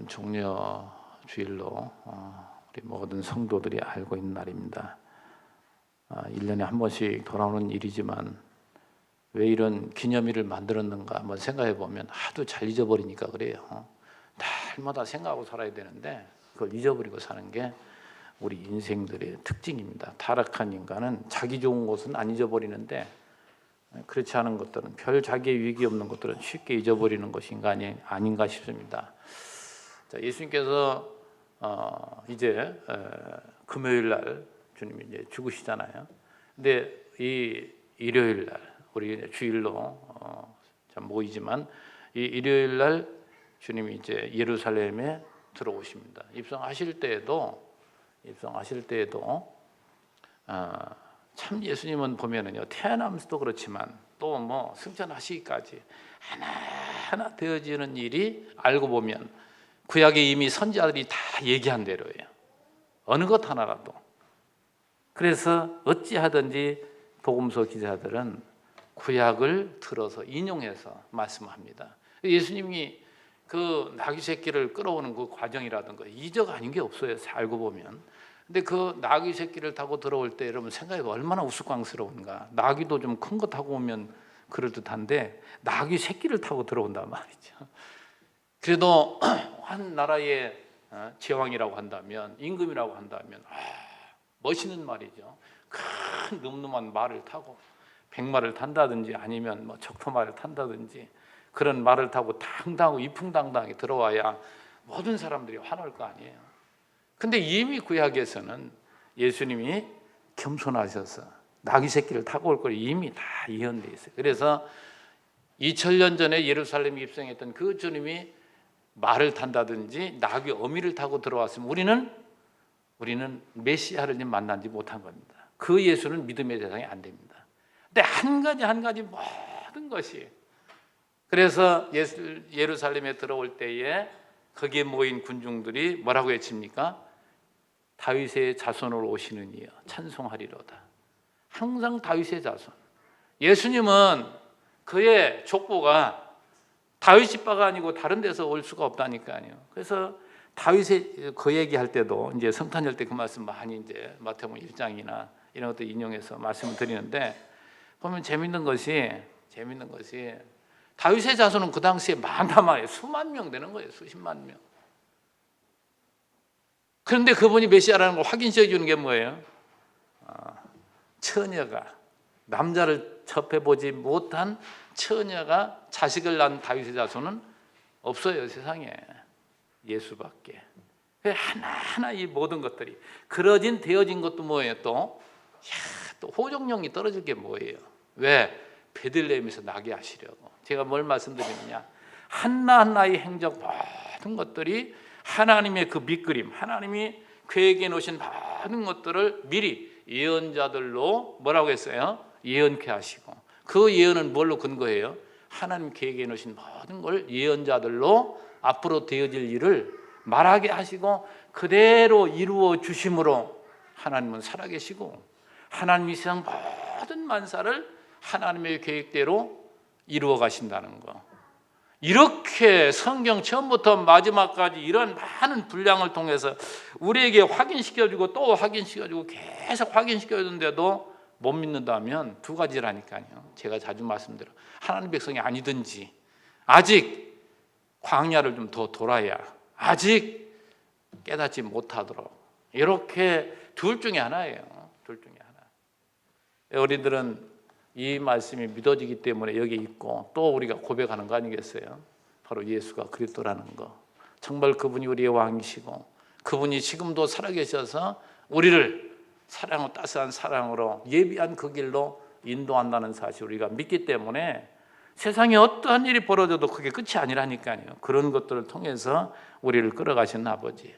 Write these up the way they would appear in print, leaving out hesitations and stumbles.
오늘은 종려 주일로 우리 모든 성도들이 알고 있는 날입니다. 1년에 한 번씩 돌아오는 일이지만 왜 이런 기념일을 만들었는가 한번 생각해 보면 하도 잘 잊어버리니까 그래요. 날마다 생각하고 살아야 되는데 그걸 잊어버리고 사는 게 우리 인생들의 특징입니다. 타락한 인간은 자기 좋은 것은 안 잊어버리는데 그렇지 않은 것들은 별 자기의 위기 없는 것들은 쉽게 잊어버리는 것이 인간이 아닌가 싶습니다. 자, 예수님께서 이제 금요일 날 주님이 이제 죽으시잖아요. 근데 이 일요일 날 우리 주일로 모이지만 이 일요일 날 주님이 이제 예루살렘에 들어오십니다. 입성하실 때에도 참 예수님은 보면은요 태어나면서도 그렇지만 또 뭐 승천하시기까지 하나하나 되어지는 일이 알고 보면 구약에 이미 선지자들이 다 얘기한 대로예요. 어느 것 하나라도. 그래서 어찌하든지 복음서 기자들은 구약을 들어서 인용해서 말씀합니다. 예수님이 그 나귀 새끼를 끌어오는 그 과정이라든가 이적 아닌 게 없어요. 알고 보면. 근데 그 나귀 새끼를 타고 들어올 때 여러분 생각해봐 얼마나 우스꽝스러운가. 나귀도 좀 큰 거 타고 오면 그럴듯한데 나귀 새끼를 타고 들어온단 말이죠. 그래도 한 나라의 제왕이라고 한다면 임금이라고 한다면 멋있는 말이죠. 큰 늠름한 말을 타고 백마를 탄다든지 아니면 뭐 적토마를 탄다든지 그런 말을 타고 당당하고 이풍당당하게 들어와야 모든 사람들이 환호할 거 아니에요. 근데 이미 구약에서는 예수님이 겸손하셔서 나귀 새끼를 타고 올 걸 이미 다 예언되어 있어요. 그래서 2000년 전에 예루살렘에 입성했던 그 주님이 말을 탄다든지 나귀 어미를 타고 들어왔으면 우리는 메시아를 만나지 못한 겁니다. 그 예수는 믿음의 대상이 안 됩니다. 근데 한 가지 모든 것이 그래서 예루살렘에 들어올 때에 거기에 모인 군중들이 뭐라고 외칩니까? 다윗의 자손으로 오시는 이여 찬송하리로다. 항상 다윗의 자손. 예수님은 그의 족보가 다윗 집바가 아니고 다른 데서 올 수가 없다니까요. 그래서 다윗의 그 얘기할 때도 이제 성탄절 때 그 말씀 많이 이제 마태복음 1장이나 이런 것도 인용해서 말씀을 드리는데 보면 재밌는 것이 다윗의 자손은 그 당시에 많단 말이에요. 수만 명 되는 거예요. 수십만 명. 그런데 그분이 메시아라는 걸 확인시켜 주는 게 뭐예요? 처녀가 남자를 접해보지 못한 처녀가 자식을 낳은 다윗의 자손은 없어요. 세상에. 예수밖에. 하나하나 이 모든 것들이 되어진 것도 뭐예요? 또 호종령이 떨어질 게 뭐예요? 왜? 베들레헴에서 나게 하시려고. 제가 뭘 말씀드리느냐? 하나하나의 행적 모든 것들이 하나님의 그 밑그림, 하나님이 계획해 놓으신 모든 것들을 미리 예언자들로 뭐라고 했어요? 예언케 하시고 그 예언은 뭘로 근거해요? 하나님 계획해 놓으신 모든 걸 예언자들로 앞으로 되어질 일을 말하게 하시고 그대로 이루어 주심으로 하나님은 살아계시고 하나님이 세상 모든 만사를 하나님의 계획대로 이루어 가신다는 거. 이렇게 성경 처음부터 마지막까지 이런 많은 분량을 통해서 우리에게 확인시켜주고 또 확인시켜주고 계속 확인시켜주는데도 못 믿는다면 두 가지라니까요. 제가 자주 말씀드려 하나님 백성이 아니든지 아직 광야를 좀 더 돌아야 아직 깨닫지 못하도록 이렇게 둘 중에 하나예요. 둘 중에 하나. 우리들은 이 말씀이 믿어지기 때문에 여기 있고 또 우리가 고백하는 거 아니겠어요? 바로 예수가 그리스도라는 거. 정말 그분이 우리의 왕이시고 그분이 지금도 살아계셔서 우리를 사랑으로 따스한 사랑으로 예비한 그 길로 인도한다는 사실을 우리가 믿기 때문에 세상에 어떠한 일이 벌어져도 그게 끝이 아니라니까요. 그런 것들을 통해서 우리를 끌어가시는 아버지.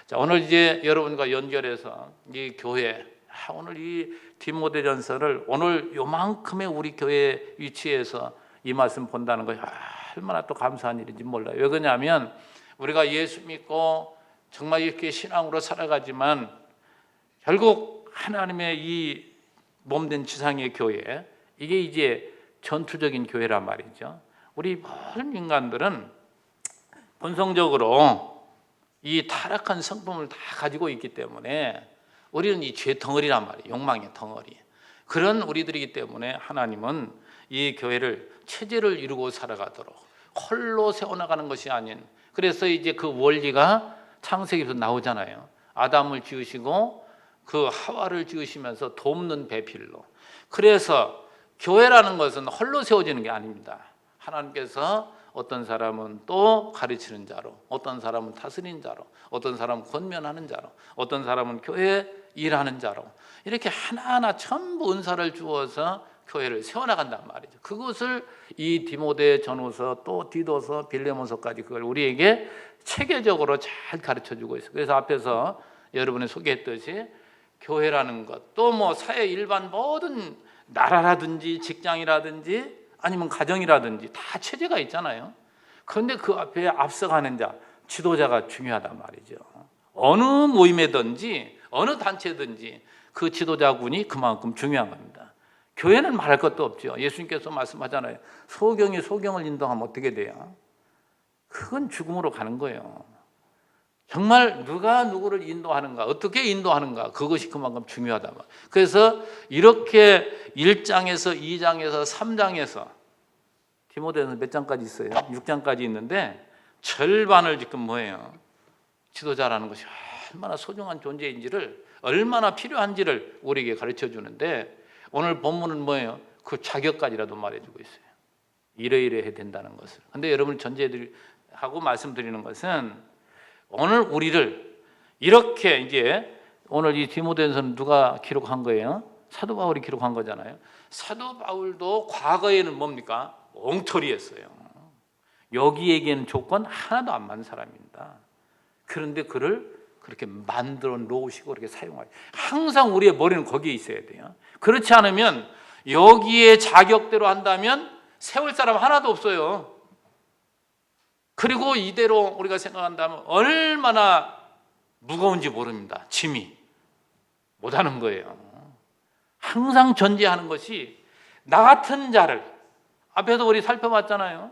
자, 오늘 이제 여러분과 연결해서 이 교회 오늘 이 디모데전서를 오늘 요만큼의 우리 교회 위치에서 이 말씀 본다는 거 얼마나 또 감사한 일인지 몰라요. 왜 그러냐면 우리가 예수 믿고 정말 이렇게 신앙으로 살아가지만 결국 하나님의 이 몸된 지상의 교회 이게 이제 전투적인 교회란 말이죠. 우리 모든 인간들은 본성적으로 이 타락한 성품을 다 가지고 있기 때문에 우리는 이 죄 덩어리란 말이에요. 욕망의 덩어리. 그런 우리들이기 때문에 하나님은 이 교회를 체제를 이루고 살아가도록 홀로 세워나가는 것이 아닌, 그래서 이제 그 원리가 창세기에서 나오잖아요. 아담을 지으시고 그 하와를 지으시면서 돕는 배필로. 그래서 교회라는 것은 홀로 세워지는 게 아닙니다. 하나님께서 어떤 사람은 또 가르치는 자로, 어떤 사람은 다스리는 자로, 어떤 사람은 권면하는 자로, 어떤 사람은 교회 일하는 자로, 이렇게 하나하나 전부 은사를 주어서 교회를 세워나간단 말이죠. 그것을 이 디모데 전후서 또 디도서 빌레몬서까지 그걸 우리에게 체계적으로 잘 가르쳐주고 있어요. 그래서 앞에서 여러분이 소개했듯이 교회라는 것, 또 뭐 사회 일반 모든 나라라든지 직장이라든지 아니면 가정이라든지 다 체제가 있잖아요. 그런데 그 앞에 앞서가는 자, 지도자가 중요하단 말이죠. 어느 모임에든지 어느 단체든지 그 지도자군이 그만큼 중요한 겁니다. 교회는 말할 것도 없죠. 예수님께서 말씀하잖아요. 소경이 소경을 인도하면 어떻게 돼요? 그건 죽음으로 가는 거예요. 정말 누가 누구를 인도하는가, 어떻게 인도하는가, 그것이 그만큼 중요하다. 그래서 이렇게 1장에서 2장에서 3장에서 디모데는 몇 장까지 있어요? 6장까지 있는데 절반을 지금 뭐예요? 지도자라는 것이 얼마나 소중한 존재인지를, 얼마나 필요한지를 우리에게 가르쳐 주는데, 오늘 본문은 뭐예요? 그 자격까지라도 말해주고 있어요. 이러이러해야 된다는 것을. 근데 여러분 전제하고 말씀드리는 것은, 오늘 우리를 이렇게 이제 오늘 이 디모데전서는 누가 기록한 거예요? 사도 바울이 기록한 거잖아요. 사도 바울도 과거에는 뭡니까? 엉터리였어요. 여기에게는 조건 하나도 안 맞는 사람입니다. 그런데 그를 그렇게 만들어 놓으시고 그렇게 사용하죠. 항상 우리의 머리는 거기에 있어야 돼요. 그렇지 않으면 여기에 자격대로 한다면 세울 사람 하나도 없어요. 그리고 이대로 우리가 생각한다면 얼마나 무거운지 모릅니다. 짐이 못하는 거예요. 항상 전제하는 것이 나 같은 자를, 앞에도 우리 살펴봤잖아요.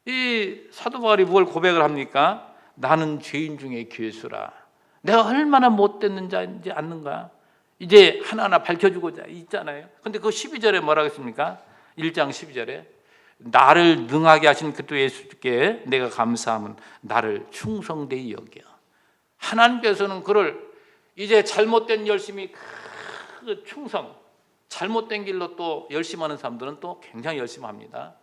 이 사도 바울이 뭘 고백을 합니까? 나는 죄인 중에 괴수라. 내가 얼마나 못됐는 자인지 아는가? 이제 하나하나 밝혀주고자 있잖아요. 근데 그 12절에 뭐라고 했습니까? 1장 12절에 나를 능하게 하신 그리스도 예수께 내가 감사함은 나를 충성되이 여겨. 하나님께서는 그를 이제 잘못된 열심이, 그 충성, 잘못된 길로 또 열심하는 사람들은 또 굉장히 열심히 합니다.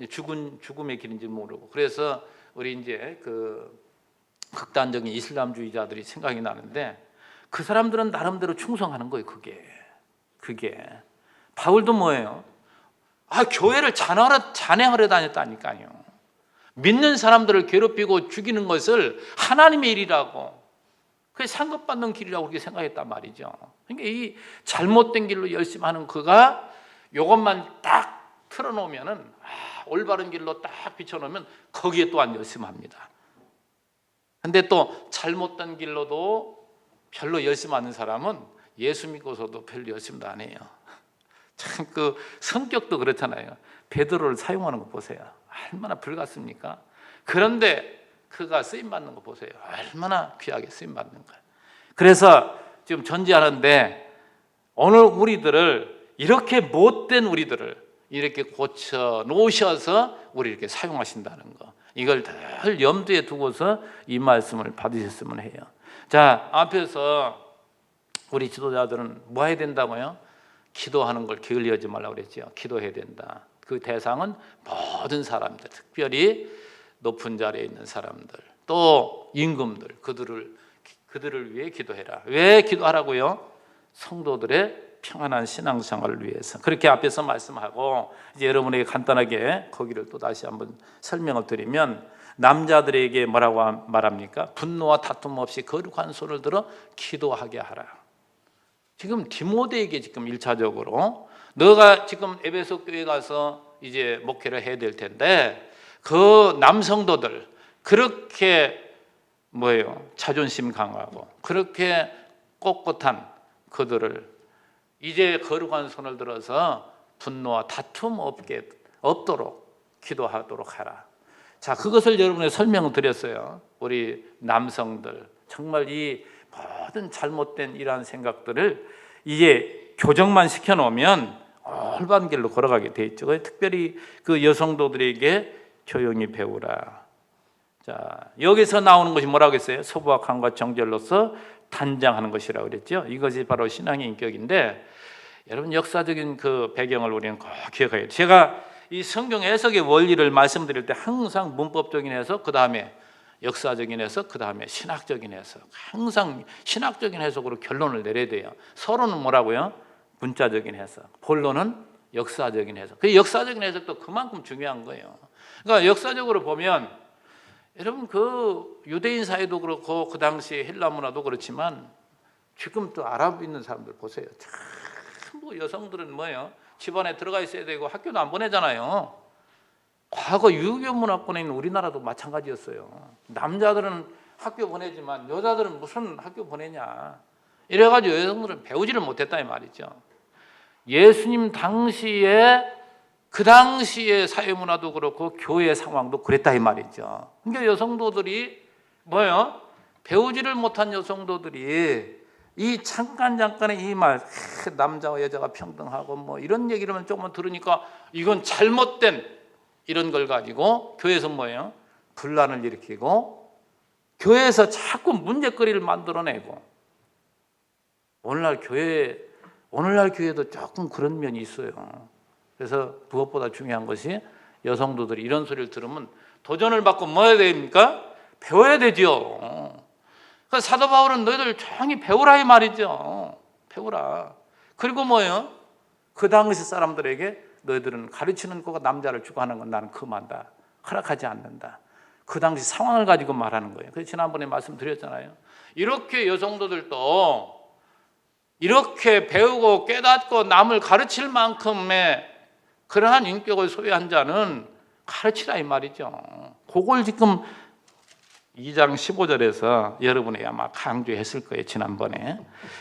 죽음의 길인지 모르고. 그래서 우리 이제 그 극단적인 이슬람주의자들이 생각이 나는데, 그 사람들은 나름대로 충성하는 거예요. 그게 바울도 뭐예요? 교회를 잔해하려 다녔다니까요. 믿는 사람들을 괴롭히고 죽이는 것을 하나님의 일이라고, 그게 상급받는 길이라고 그렇게 생각했단 말이죠. 그러니까 이 잘못된 길로 열심히 하는 그가 이것만 딱 틀어놓으면은, 올바른 길로 딱 비춰놓으면 거기에 또한 열심히 합니다. 근데 또 잘못된 길로도 별로 열심히 하는 사람은 예수 믿고서도 별로 열심도 안 해요. 참 그 성격도 그렇잖아요. 베드로를 사용하는 거 보세요. 얼마나 불같습니까? 그런데 그가 쓰임 받는 거 보세요. 얼마나 귀하게 쓰임 받는 거예요. 그래서 지금 전제하는데, 오늘 우리들을, 이렇게 못된 우리들을 이렇게 고쳐 놓으셔서 우리 이렇게 사용하신다는 거, 이걸 늘 염두에 두고서 이 말씀을 받으셨으면 해요. 자, 앞에서 우리 지도자들은 뭐 해야 된다고요? 기도하는 걸 게을리하지 말라고 그랬죠. 기도해야 된다. 그 대상은 모든 사람들, 특별히 높은 자리에 있는 사람들, 또 임금들, 그들을 위해 기도해라. 왜 기도하라고요? 성도들의 평안한 신앙생활을 위해서. 그렇게 앞에서 말씀하고, 이제 여러분에게 간단하게 거기를 또 다시 한번 설명을 드리면, 남자들에게 뭐라고 말합니까? 분노와 다툼 없이 거룩한 손을 들어 기도하게 하라. 지금 디모데에게 지금 1차적으로, 너가 지금 에베소 교회 가서 이제 목회를 해야 될 텐데, 그 남성도들 그렇게 뭐예요? 자존심 강하고 그렇게 꼿꼿한 그들을 이제 거룩한 손을 들어서 분노와 다툼 없도록 기도하도록 하라. 자, 그것을 여러분에게 설명을 드렸어요. 우리 남성들 정말 이 모든 잘못된 이러한 생각들을 이제 교정만 시켜놓으면 올바른 길로 걸어가게 돼 있죠. 특별히 그 여성도들에게 조용히 배우라. 자, 여기서 나오는 것이 뭐라고 했어요? 소부와 강과 정절로서 단장하는 것이라고 그랬죠. 이것이 바로 신앙의 인격인데, 여러분 역사적인 그 배경을 우리는 꼭 기억해야 돼요. 제가 이 성경 해석의 원리를 말씀드릴 때 항상 문법적인 해석, 그 다음에 역사적인 해석, 그 다음에 신학적인 해석, 항상 신학적인 해석으로 결론을 내려야 돼요. 서론은 뭐라고요? 문자적인 해석, 본론은 역사적인 해석. 그 역사적인 해석도 그만큼 중요한 거예요. 그러니까 역사적으로 보면 여러분 그 유대인 사회도 그렇고 그 당시 헬라 문화도 그렇지만 지금 또 아랍 있는 사람들 보세요. 전부 여성들은 뭐예요? 집안에 들어가 있어야 되고 학교도 안 보내잖아요. 과거 유교 문화권에 있는 우리나라도 마찬가지였어요. 남자들은 학교 보내지만 여자들은 무슨 학교 보내냐. 이래가지고 여성들은 배우지를 못했다 이 말이죠. 예수님 당시에 그 당시의 사회 문화도 그렇고 교회 상황도 그랬다 이 말이죠. 그러니까 여성도들이 뭐예요? 배우지를 못한 여성도들이 이 잠깐의 이 말, 남자와 여자가 평등하고 뭐 이런 얘기를 조금만 들으니까 이건 잘못된 이런 걸 가지고 교회에서 뭐예요? 분란을 일으키고 교회에서 자꾸 문제거리를 만들어내고, 오늘날 교회도 조금 그런 면이 있어요. 그래서 무엇보다 중요한 것이 여성도들이 이런 소리를 들으면 도전을 받고 뭐 해야 됩니까? 배워야 되죠. 그래서 사도 바울은 너희들 조용히 배우라 이 말이죠. 배우라. 그리고 뭐예요? 그 당시 사람들에게 너희들은 가르치는 거가 남자를 추구하는 건 나는 금한다. 허락하지 않는다. 그 당시 상황을 가지고 말하는 거예요. 그래서 지난번에 말씀드렸잖아요. 이렇게 여성도들도 이렇게 배우고 깨닫고 남을 가르칠 만큼의 그러한 인격을 소유한 자는 가르치라 이 말이죠. 그걸 지금 2장 15절에서 여러분이 아마 강조했을 거예요, 지난번에.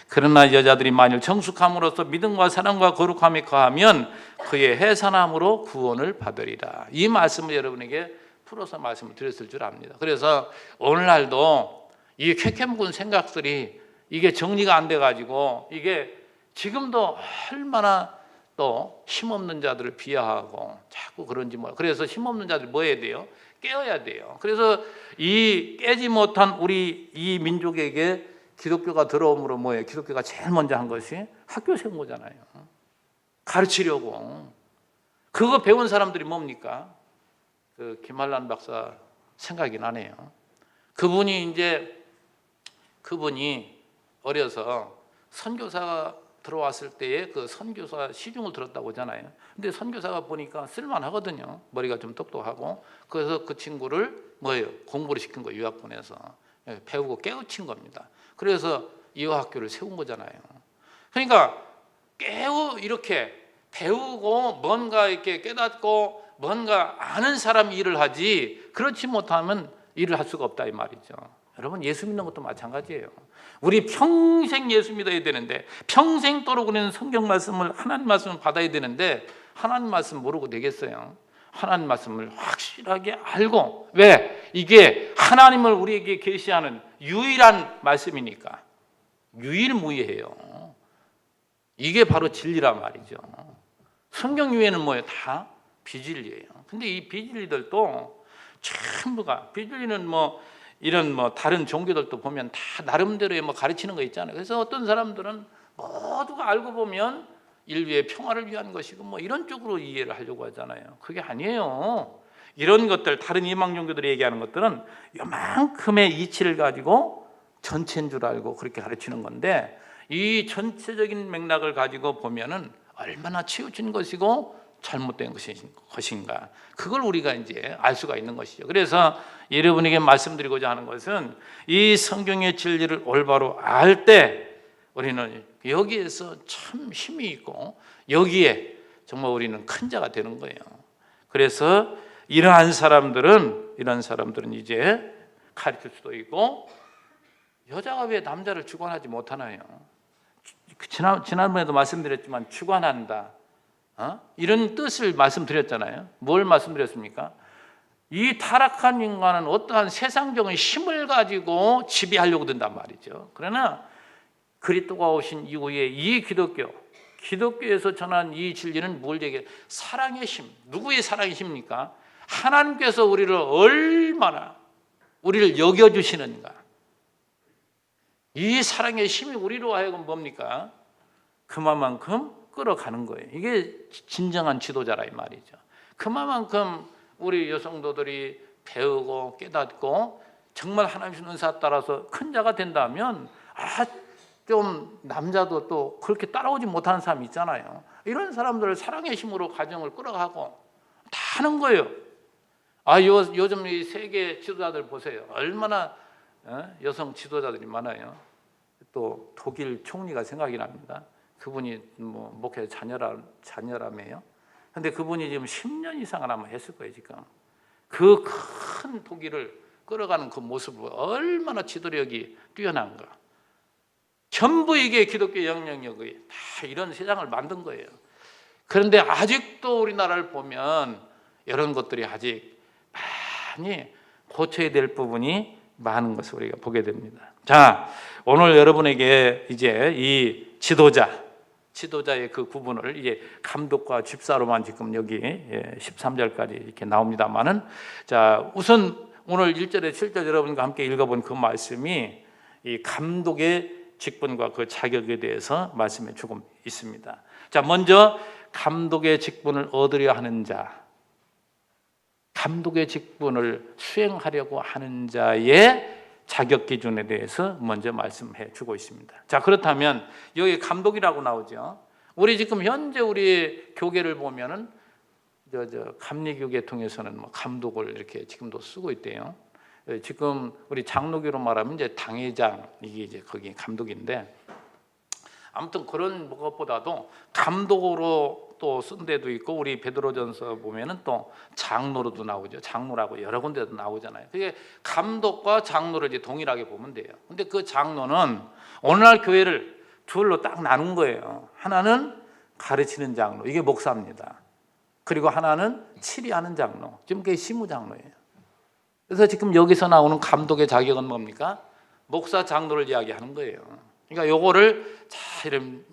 그러나 여자들이 만일 정숙함으로써 믿음과 사랑과 거룩함이 거하면 그의 해산함으로 구원을 받으리라. 이 말씀을 여러분에게 풀어서 말씀을 드렸을 줄 압니다. 그래서 오늘날도 이 쾌쾌묵은 생각들이 이게 정리가 안 돼가지고 이게 지금도 얼마나 또 힘없는 자들을 비하하고 자꾸 그런지 뭐. 그래서 힘없는 자들 뭐 해야 돼요? 깨어야 돼요. 그래서 이 깨지 못한 우리 이 민족에게 기독교가 들어옴으로 뭐예요? 기독교가 제일 먼저 한 것이 학교 세운 거잖아요. 가르치려고. 그거 배운 사람들이 뭡니까? 그 김한란 박사 생각이 나네요. 그분이 어려서 선교사가 들어왔을 때에 그 선교사 시중을 들었다고 하잖아요. 근데 선교사가 보니까 쓸만하거든요. 머리가 좀 똑똑하고. 그래서 그 친구를 뭐예요? 공부를 시킨 거예요. 유학 보내서. 배우고 깨우친 겁니다. 그래서 이화학교를 세운 거잖아요. 그러니까 이렇게 배우고 뭔가 이렇게 깨닫고 뭔가 아는 사람이 일을 하지, 그렇지 못하면 일을 할 수가 없다 이 말이죠. 여러분 예수 믿는 것도 마찬가지예요. 우리 평생 예수 믿어야 되는데, 평생도록 우리는 성경 말씀을, 하나님 말씀을 받아야 되는데 하나님 말씀 모르고 되겠어요? 하나님 말씀을 확실하게 알고, 왜? 이게 하나님을 우리에게 계시하는 유일한 말씀이니까. 유일무이해요. 이게 바로 진리란 말이죠. 성경 외에는 뭐예요? 다 비진리예요. 근데 이 비진리들도 전부가, 비진리는 이런 다른 종교들도 보면 다 나름대로의 가르치는 거 있잖아요. 그래서 어떤 사람들은 모두가 알고 보면 인류의 평화를 위한 것이고 이런 쪽으로 이해를 하려고 하잖아요. 그게 아니에요. 이런 것들, 다른 이방 종교들이 얘기하는 것들은 요만큼의 이치를 가지고 전체인 줄 알고 그렇게 가르치는 건데, 이 전체적인 맥락을 가지고 보면은 얼마나 치우친 것이고 잘못된 것인가, 그걸 우리가 이제 알 수가 있는 것이죠. 그래서 여러분에게 말씀드리고자 하는 것은, 이 성경의 진리를 올바로 알 때 우리는 여기에서 참 힘이 있고 여기에 정말 우리는 큰 자가 되는 거예요. 그래서 이러한 사람들은 이제 가르칠 수도 있고, 여자가 왜 남자를 주관하지 못하나요? 지난번에도 말씀드렸지만 주관한다, 이런 뜻을 말씀드렸잖아요. 뭘 말씀드렸습니까? 이 타락한 인간은 어떠한 세상적인 힘을 가지고 지배하려고 든단 말이죠. 그러나 그리스도가 오신 이후에 이 기독교에서 전한 이 진리는 뭘 얘기해요? 사랑의 힘. 누구의 사랑의 힘입니까? 하나님께서 우리를 얼마나 우리를 여겨주시는가. 이 사랑의 힘이 우리로 하여금 뭡니까? 그만큼 끌어가는 거예요. 이게 진정한 지도자라 이 말이죠. 그만큼 우리 여성도들이 배우고 깨닫고 정말 하나님의 은사 따라서 큰 자가 된다면 좀 남자도 또 그렇게 따라오지 못하는 사람이 있잖아요. 이런 사람들을 사랑의 힘으로 가정을 끌어가고 다 하는 거예요. 요즘 이 세계 지도자들 보세요. 얼마나 여성 지도자들이 많아요. 또 독일 총리가 생각이 납니다. 그분이 목회 자녀라며요. 근데 그분이 지금 10년 이상을 아마 했을 거예요, 지금. 그 큰 독일을 끌어가는 그 모습을 얼마나 지도력이 뛰어난가. 전부 이게 기독교 영향력이 다 이런 세상을 만든 거예요. 그런데 아직도 우리나라를 보면 이런 것들이 아직 많이 고쳐야 될 부분이 많은 것을 우리가 보게 됩니다. 자, 오늘 여러분에게 이제 이 지도자의 그 구분을 이제 감독과 집사로만 지금 여기 13절까지 이렇게 나옵니다만은, 자, 우선 오늘 1절에 7절 여러분과 함께 읽어본 그 말씀이 이 감독의 직분과 그 자격에 대해서 말씀이 조금 있습니다. 자, 먼저 감독의 직분을 얻으려 하는 자, 감독의 직분을 수행하려고 하는 자의 자격 기준에 대해서 먼저 말씀해 주고 있습니다. 자, 그렇다면 여기 감독이라고 나오죠. 우리 지금 현재 우리 교계를 보면은 감리교계 통해서는 감독을 이렇게 지금도 쓰고 있대요. 지금 우리 장로교로 말하면 이제 당회장, 이게 이제 거기 감독인데, 아무튼 그런 것보다도 감독으로 또 쓴 데도 있고, 우리 베드로전서 보면은 또 장로로도 나오죠. 장로라고 여러 군데도 나오잖아요. 그게 감독과 장로를 이제 동일하게 보면 돼요. 근데 그 장로는 오늘날 교회를 둘로 딱 나눈 거예요. 하나는 가르치는 장로, 이게 목사입니다. 그리고 하나는 치리하는 장로, 지금 그게 시무장로예요. 그래서 지금 여기서 나오는 감독의 자격은 뭡니까? 목사 장로를 이야기하는 거예요. 그러니까 요거를 자, 이런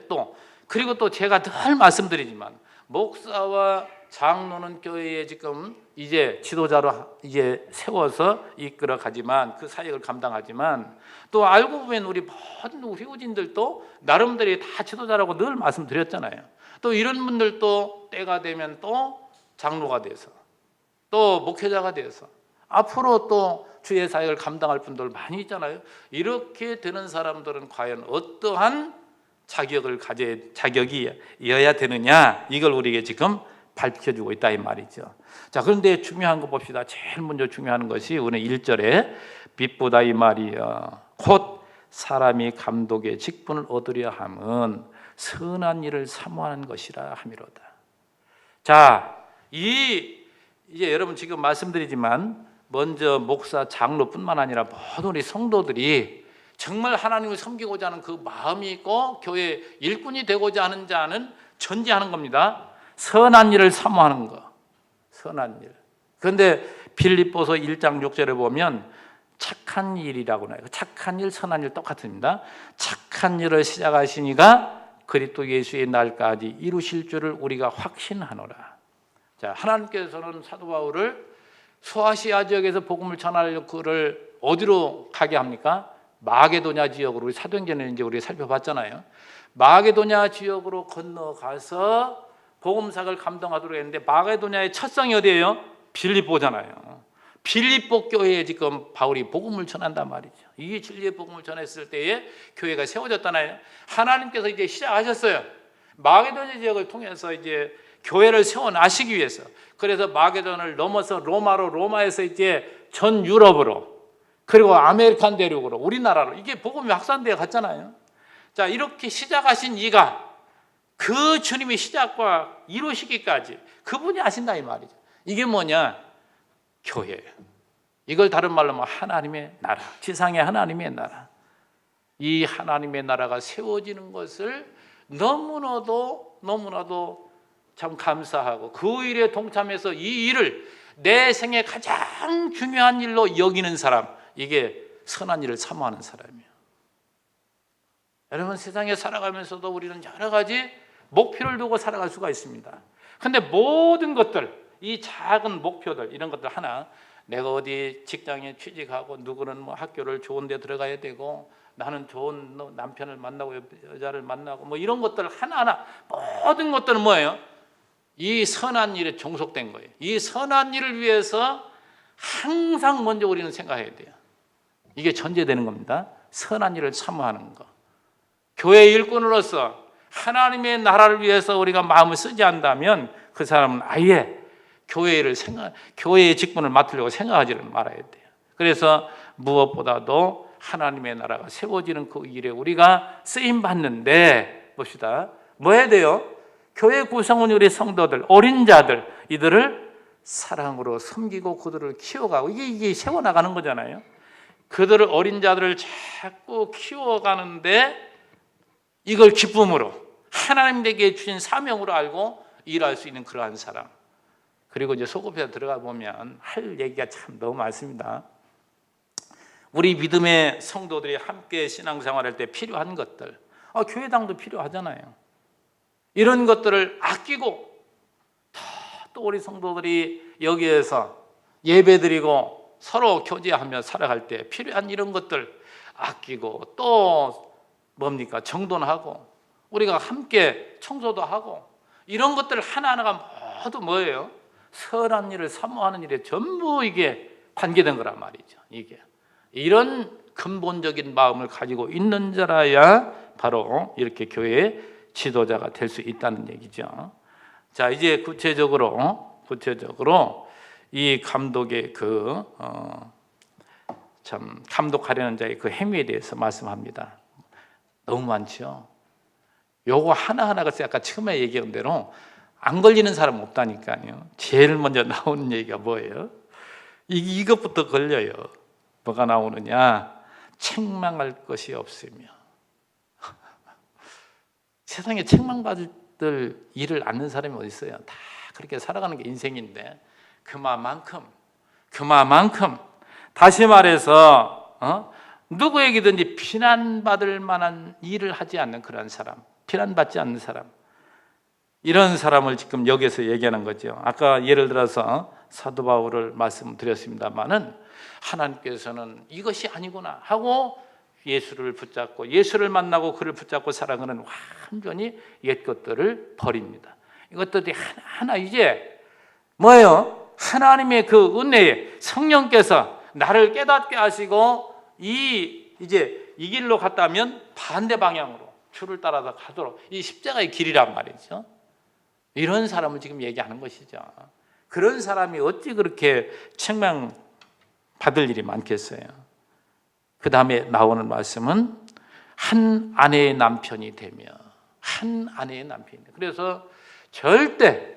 또 그리고 또 제가 늘 말씀드리지만 목사와 장로는 교회에 지금 이제 지도자로 이제 세워서 이끌어 가지만 그 사역을 감당하지만, 또 알고 보면 우리 모든 후진들도 나름대로 다 지도자라고 늘 말씀드렸잖아요. 또 이런 분들도 때가 되면 또 장로가 돼서 또 목회자가 돼서 앞으로 또 주의 사역을 감당할 분들 많이 있잖아요. 이렇게 되는 사람들은 과연 어떠한 자격이어야 되느냐, 이걸 우리에게 지금 밝혀주고 있다 이 말이죠. 자, 그런데 중요한 거 봅시다. 제일 먼저 중요한 것이 오늘 1절에 빛보다 이 말이여 곧 사람이 감독의 직분을 얻으려 함은 선한 일을 사모하는 것이라 함이로다. 자, 이제 여러분 지금 말씀드리지만 먼저 목사, 장로뿐만 아니라 모든 우리 성도들이 정말 하나님을 섬기고자 하는 그 마음이 있고 교회 일꾼이 되고자 하는 자는 전제하는 겁니다. 선한 일을 사모하는 거. 선한 일. 그런데 빌립보서 1장 6절에 보면 착한 일이라고 나와요. 착한 일, 선한 일 똑같습니다. 착한 일을 시작하신 이가 그리스도 예수의 날까지 이루실 줄을 우리가 확신하노라. 자, 하나님께서는 사도 바울을 소아시아 지역에서 복음을 전하려고 그를 어디로 가게 합니까? 마게도냐 지역으로, 우리 사도행전에 이제 우리 살펴봤잖아요. 마게도냐 지역으로 건너가서 복음사역을 감당하도록 했는데, 마게도냐의 첫 성이 어디예요? 빌립보잖아요. 빌립보 교회에 지금 바울이 복음을 전한단 말이죠. 이 진리의 복음을 전했을 때에 교회가 세워졌잖아요. 하나님께서 이제 시작하셨어요. 마게도냐 지역을 통해서 이제 교회를 세워나시기 위해서. 그래서 마게도냐를 넘어서 로마에서 이제 전 유럽으로, 그리고 아메리칸 대륙으로, 우리나라로 이게 복음이 확산되어 갔잖아요. 자, 이렇게 시작하신 이가 그 주님의 시작과 이루시기까지 그분이 하신다 이 말이죠. 이게 뭐냐? 교회예요. 이걸 다른 말로 하면 하나님의 나라, 지상의 하나님의 나라. 이 하나님의 나라가 세워지는 것을 너무나도 참 감사하고 그 일에 동참해서 이 일을 내 생에 가장 중요한 일로 여기는 사람, 이게 선한 일을 사모하는 사람이에요. 여러분, 세상에 살아가면서도 우리는 여러 가지 목표를 두고 살아갈 수가 있습니다. 근데 모든 것들, 이 작은 목표들, 이런 것들 하나, 내가 어디 직장에 취직하고, 누구는 뭐 학교를 좋은 데 들어가야 되고, 나는 좋은 남편을 만나고 여자를 만나고, 뭐 이런 것들 하나하나, 모든 것들은 뭐예요? 이 선한 일에 종속된 거예요. 이 선한 일을 위해서 항상 먼저 우리는 생각해야 돼요. 이게 전제되는 겁니다. 선한 일을 사모하는 거. 교회 일꾼으로서 하나님의 나라를 위해서 우리가 마음을 쓰지 않다면 그 사람은 아예 교회의 직분을 맡으려고 생각하지를 말아야 돼요. 그래서 무엇보다도 하나님의 나라가 세워지는 그 일에 우리가 쓰임 받는데, 봅시다. 뭐 해야 돼요? 교회 구성원 우리 성도들, 어린 자들, 이들을 사랑으로 섬기고 그들을 키워가고, 이게 세워나가는 거잖아요. 그들을, 어린 자들을 자꾸 키워가는데 이걸 기쁨으로, 하나님에게 주신 사명으로 알고 일할 수 있는 그러한 사람. 그리고 이제 소급에 들어가 보면 할 얘기가 참 너무 많습니다. 우리 믿음의 성도들이 함께 신앙생활할 때 필요한 것들, 교회당도 필요하잖아요. 이런 것들을 아끼고, 또 우리 성도들이 여기에서 예배드리고 서로 교제하며 살아갈 때 필요한 이런 것들 아끼고, 또 뭡니까? 정돈하고, 우리가 함께 청소도 하고, 이런 것들 하나하나가 모두 뭐예요? 선한 일을 사모하는 일에 전부 이게 관계된 거란 말이죠. 이게 이런 근본적인 마음을 가지고 있는 자라야 바로 이렇게 교회의 지도자가 될 수 있다는 얘기죠. 자, 이제 구체적으로 이 감독의 참 감독하려는 자의 그 행위에 대해서 말씀합니다. 너무 많죠. 요거 하나하나가 아까 처음에 얘기한 대로 안 걸리는 사람 없다니까요. 제일 먼저 나오는 얘기가 뭐예요? 이것부터 걸려요. 뭐가 나오느냐? 책망할 것이 없으며. 세상에 책망받을 일을 않는 사람이 어디 있어요? 다 그렇게 살아가는 게 인생인데, 그만큼 다시 말해서 누구에게든지 비난받을 만한 일을 하지 않는 그런 사람, 비난받지 않는 사람, 이런 사람을 지금 여기서 얘기하는 거죠. 아까 예를 들어서 사도 바울을 말씀드렸습니다마는 하나님께서는 이것이 아니구나 하고 예수를 붙잡고, 예수를 만나고 그를 붙잡고 살아가는 완전히 옛 것들을 버립니다. 이것들이 하나하나 이제 뭐예요? 하나님의 그 은혜에 성령께서 나를 깨닫게 하시고 이제 이 길로 갔다면 반대 방향으로 줄을 따라서 가도록, 이 십자가의 길이란 말이죠. 이런 사람을 지금 얘기하는 것이죠. 그런 사람이 어찌 그렇게 책망받을 일이 많겠어요. 그 다음에 나오는 말씀은 한 아내의 남편이 되며, 한 아내의 남편이. 그래서 절대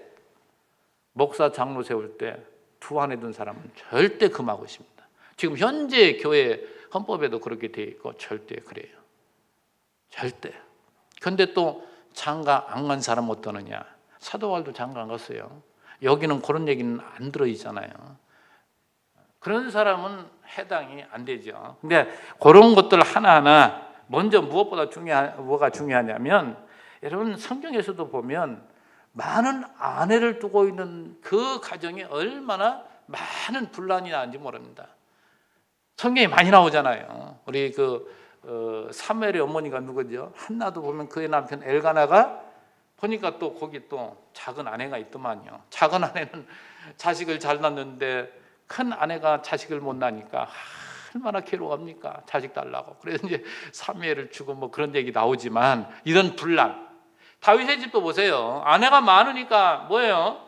목사 장로 세울 때 두 아내 둔 사람은 절대 금하고 있습니다. 지금 현재 교회 헌법에도 그렇게 되어 있고 절대 그래요. 절대. 그런데 또 장가 안 간 사람 어떠느냐? 사도 바울도 장가 안 갔어요. 여기는 그런 얘기는 안 들어있잖아요. 그런 사람은 해당이 안 되죠. 근데 그런 것들 하나하나 먼저 무엇보다 뭐가 중요하냐면, 여러분 성경에서도 보면 많은 아내를 두고 있는 그 가정에 얼마나 많은 분란이 나는지 모릅니다. 성경에 많이 나오잖아요. 우리 사무엘의 어머니가 누구죠? 한나도 보면 그의 남편 엘가나가 보니까 또 거기 또 작은 아내가 있더만요. 작은 아내는 자식을 잘 낳는데 큰 아내가 자식을 못 낳으니까 얼마나 괴로워합니까? 자식 달라고. 그래서 이제 사무엘을 주고 뭐 그런 얘기 나오지만, 이런 분란. 다윗의 집도 보세요. 아내가 많으니까 뭐예요?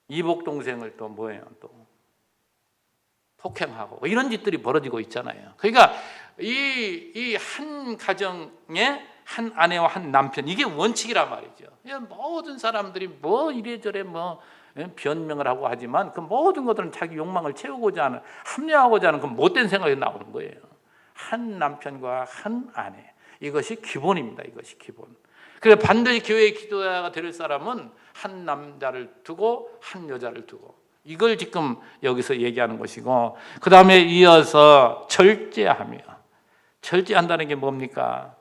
이복 동생을 또 뭐예요? 또 폭행하고 이런 짓들이 벌어지고 있잖아요. 그러니까 이 한 가정에 한 아내와 한 남편, 이게 원칙이란 말이죠. 모든 사람들이 뭐 이래저래 뭐 변명을 하고 하지만 그 모든 것들은 자기 욕망을 채우고자 하는, 합리화하고자 하는 그 못된 생각이 나오는 거예요. 한 남편과 한 아내, 이것이 기본입니다. 이것이 기본. 그래서 반드시 교회의 기도자가 될 사람은 한 남자를 두고 한 여자를 두고, 이걸 지금 여기서 얘기하는 것이고, 그 다음에 이어서 절제하며. 절제한다는 게 뭡니까?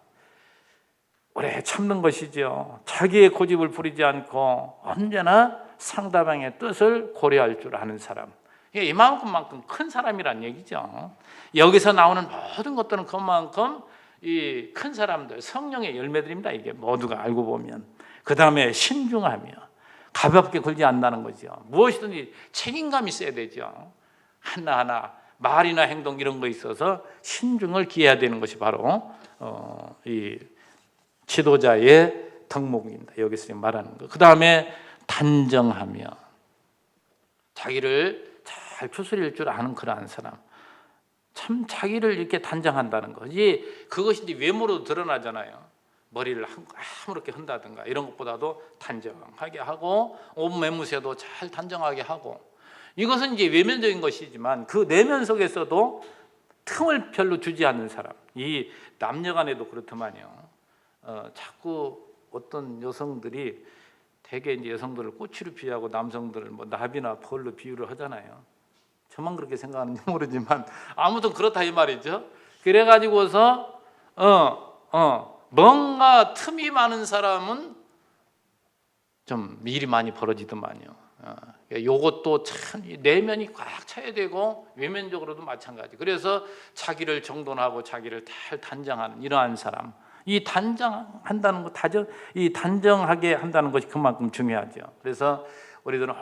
오래 참는 것이죠. 자기의 고집을 부리지 않고 언제나 상대방의 뜻을 고려할 줄 아는 사람. 이만큼만큼 큰 사람이란 얘기죠. 여기서 나오는 모든 것들은 그만큼 이 큰 사람들, 성령의 열매들입니다. 이게 모두가 알고 보면. 그 다음에 신중하며 가볍게 굴지 않는다는 거죠. 무엇이든지 책임감이 있어야 되죠. 하나하나 말이나 행동 이런 거 있어서 신중을 기해야 되는 것이 바로 이 지도자의 덕목입니다. 여기서 말하는 거. 그 다음에 단정하며 자기를 잘 추스릴 줄 아는 그러한 사람. 참 자기를 이렇게 단정한다는 거지. 그것이 이제 외모로 드러나잖아요. 머리를 아무렇게 흔다든가 이런 것보다도 단정하게 하고 옷 매무새도 잘 단정하게 하고, 이것은 이제 외면적인 것이지만 그 내면 속에서도 틈을 별로 주지 않는 사람. 이 남녀간에도 그렇더만요. 자꾸 어떤 여성들이 대개 이제 여성들을 꽃으로 비유하고 남성들을 뭐 나비나 벌로 비유를 하잖아요. 저만 그렇게 생각하는지 모르지만 아무튼 그렇다 이 말이죠. 그래가지고서 뭔가 틈이 많은 사람은 좀 일이 많이 벌어지더만요. 요것도 참 내면이 꽉 차야 되고 외면적으로도 마찬가지. 그래서 자기를 정돈하고 자기를 잘 단정하는 이러한 사람. 이 단정한다는 것, 이 단정하게 한다는 것이 그만큼 중요하죠. 그래서 우리들은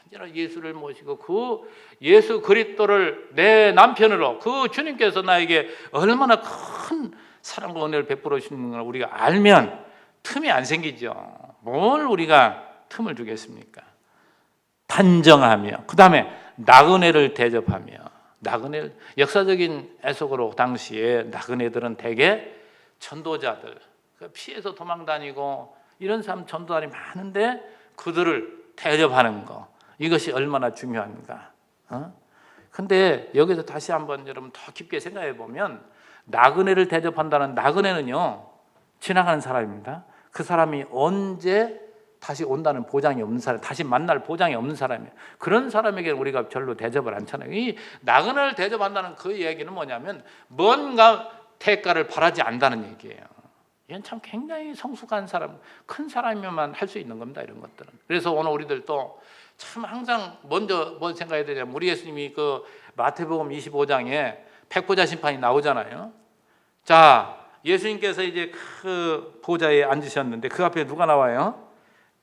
언제나 예수를 모시고 그 예수 그리스도를 내 남편으로, 그 주님께서 나에게 얼마나 큰 사랑과 은혜를 베풀어 주시는 걸 우리가 알면 틈이 안 생기죠. 뭘 우리가 틈을 주겠습니까? 단정하며, 그 다음에 나그네를 대접하며. 나그네, 역사적인 애석으로 당시에 나그네들은 대개 전도자들, 피해서 도망다니고 이런 사람 전도자들이 많은데 그들을 대접하는 거, 이것이 얼마나 중요한가. 근데 여기서 다시 한번 여러분 더 깊게 생각해 보면, 나그네를 대접한다는, 나그네는요 지나가는 사람입니다. 그 사람이 언제 다시 온다는 보장이 없는 사람, 다시 만날 보장이 없는 사람이에요. 그런 사람에게 우리가 별로 대접을 않잖아요. 이 나그네를 대접한다는 그 이야기는 뭐냐면 뭔가 대가를 바라지 않는다는 얘기예요. 이건 참 굉장히 성숙한 사람, 큰 사람이면 할 수 있는 겁니다. 이런 것들은. 그래서 오늘 우리들도 참 항상 먼저 뭘 생각해야 되냐면, 우리 예수님이 그 마태복음 25장에 백보자 심판이 나오잖아요. 자, 예수님께서 이제 그 보좌에 앉으셨는데 그 앞에 누가 나와요?